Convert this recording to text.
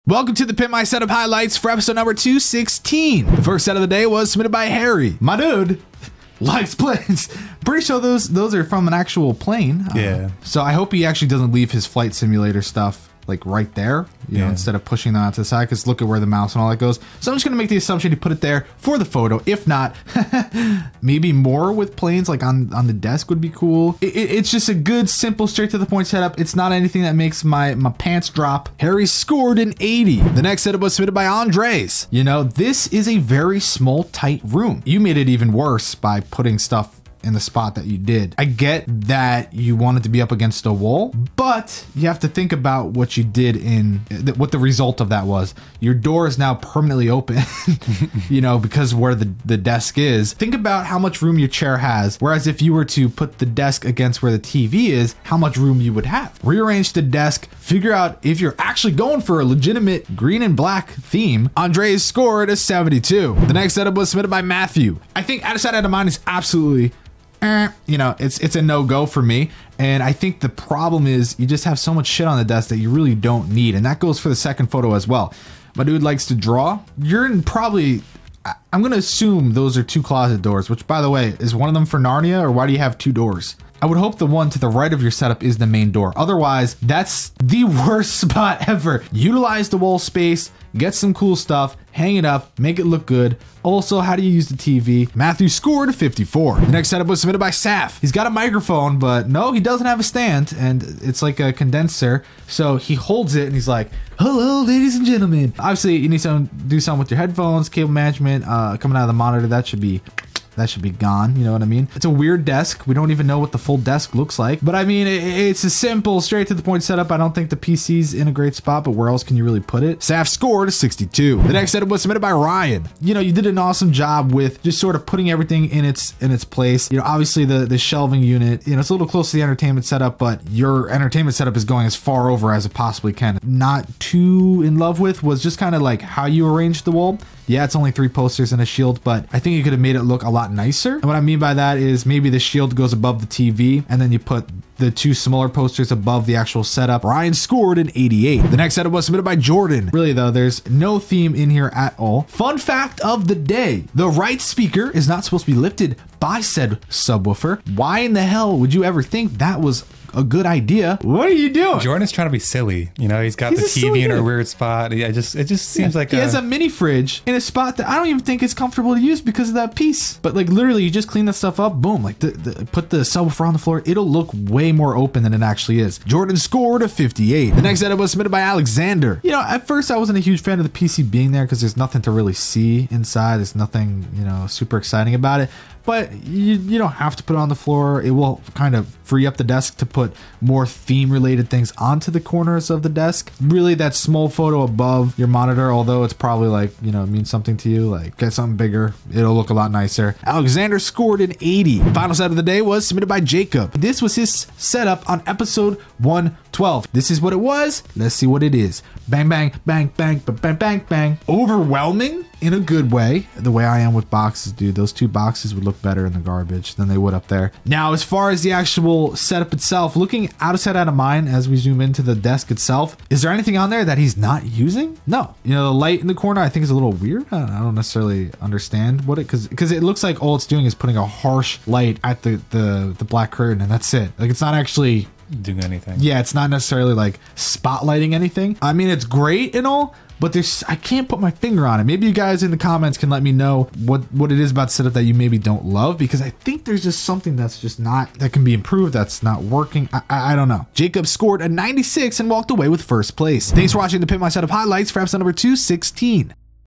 Welcome to the Pimp My Setup highlights for episode number 216. The first set of the day was submitted by Harry. My dude likes planes. Pretty sure those are from an actual plane. Yeah. So I hope he actually doesn't leave his flight simulator stuff like right there, you know, instead of pushing that to the side, because look at where the mouse and all that goes. So I'm just gonna make the assumption he put it there for the photo. If not, maybe more with planes like on the desk would be cool. It's just a good, simple, straight to the point setup. It's not anything that makes my pants drop. Harry scored an 80. The next setup was submitted by Andres. You know, this is a very small, tight room. You made it even worse by putting stuff in the spot that you did. I get that you wanted to be up against a wall, but you have to think about what you did what the result of that was. Your door is now permanently open, you know, because where the desk is. Think about how much room your chair has. Whereas if you were to put the desk against where the TV is, how much room you would have. Rearrange the desk, figure out if you're actually going for a legitimate green and black theme. Andres scored a 72. The next setup was submitted by Matthew. I think out of sight, out of mind is absolutely you know, it's a no-go for me. And I think the problem is you just have so much shit on the desk that you really don't need. And that goes for the second photo as well. My dude likes to draw. You're in probably, I'm going to assume those are two closet doors, which by the way, is one of them for Narnia, or why do you have two doors? I would hope the one to the right of your setup is the main door. Otherwise, that's the worst spot ever. Utilize the wall space, get some cool stuff, hang it up, make it look good. Also, how do you use the TV? Matthew scored a 54. The next setup was submitted by Saf. He's got a microphone, but no, he doesn't have a stand, and it's like a condenser. So he holds it and he's like, hello, ladies and gentlemen. Obviously, you need to do something with your headphones, cable management, coming out of the monitor. That should be gone, you know what I mean? It's a weird desk. We don't even know what the full desk looks like. But I mean, it's a simple, straight to the point setup. I don't think the PC's in a great spot, but where else can you really put it? Saf scored a 62. The next setup was submitted by Ryan. You know, you did an awesome job with just sort of putting everything in its place. You know, obviously the shelving unit, you know, it's a little close to the entertainment setup, but your entertainment setup is going as far over as it possibly can. Not too in love with was just kind of like how you arranged the wall. Yeah, it's only 3 posters and a shield, but I think you could have made it look a lot nicer. And what I mean by that is maybe the shield goes above the TV and then you put the 2 smaller posters above the actual setup. Ryan scored an 88. The next setup was submitted by Jordan. Really though, there's no theme in here at all. Fun fact of the day, the right speaker is not supposed to be lifted by said subwoofer. Why in the hell would you ever think that was a good idea? What are you doing? Jordan's trying to be silly. You know, he's got the TV in a weird spot. It just seems like he has a mini fridge in a spot that I don't even think is comfortable to use because of that piece. But like literally, you just clean that stuff up, boom, like put the subwoofer on the floor. It'll look way more open than it actually is. Jordan scored a 58. The next edit was submitted by Alexander. You know, at first I wasn't a huge fan of the PC being there because there's nothing to really see inside. There's nothing, you know, super exciting about it. But you don't have to put it on the floor. It will kind of free up the desk to put more theme related things onto the corners of the desk. Really, that small photo above your monitor, although it's probably like, you know, means something to you, like get something bigger, it'll look a lot nicer. Alexander scored an 80. Final set of the day was submitted by Jacob. This was his setup on episode 112. This is what it was. Let's see what it is. Bang, bang, bang, bang, bang, bang, bang, bang. Overwhelming in a good way. The way I am with boxes, dude. Those 2 boxes would look better in the garbage than they would up there. Now, as far as the actual setup itself, looking out of sight, out of mind as we zoom into the desk itself, is there anything on there that he's not using? No. You know, the light in the corner I think is a little weird. I don't necessarily understand what it, because it looks like all it's doing is putting a harsh light at the black curtain, and that's it. Like, it's not actually doing anything. Yeah, it's not necessarily like spotlighting anything. I mean, it's great and all, but I can't put my finger on it. Maybe you guys in the comments can let me know what it is about the setup that you maybe don't love, because I think there's just something that's just not, that can be improved, that's not working. I don't know. Jacob scored a 96 and walked away with first place. Thanks for watching the Pimp My Setup highlights for episode number 216.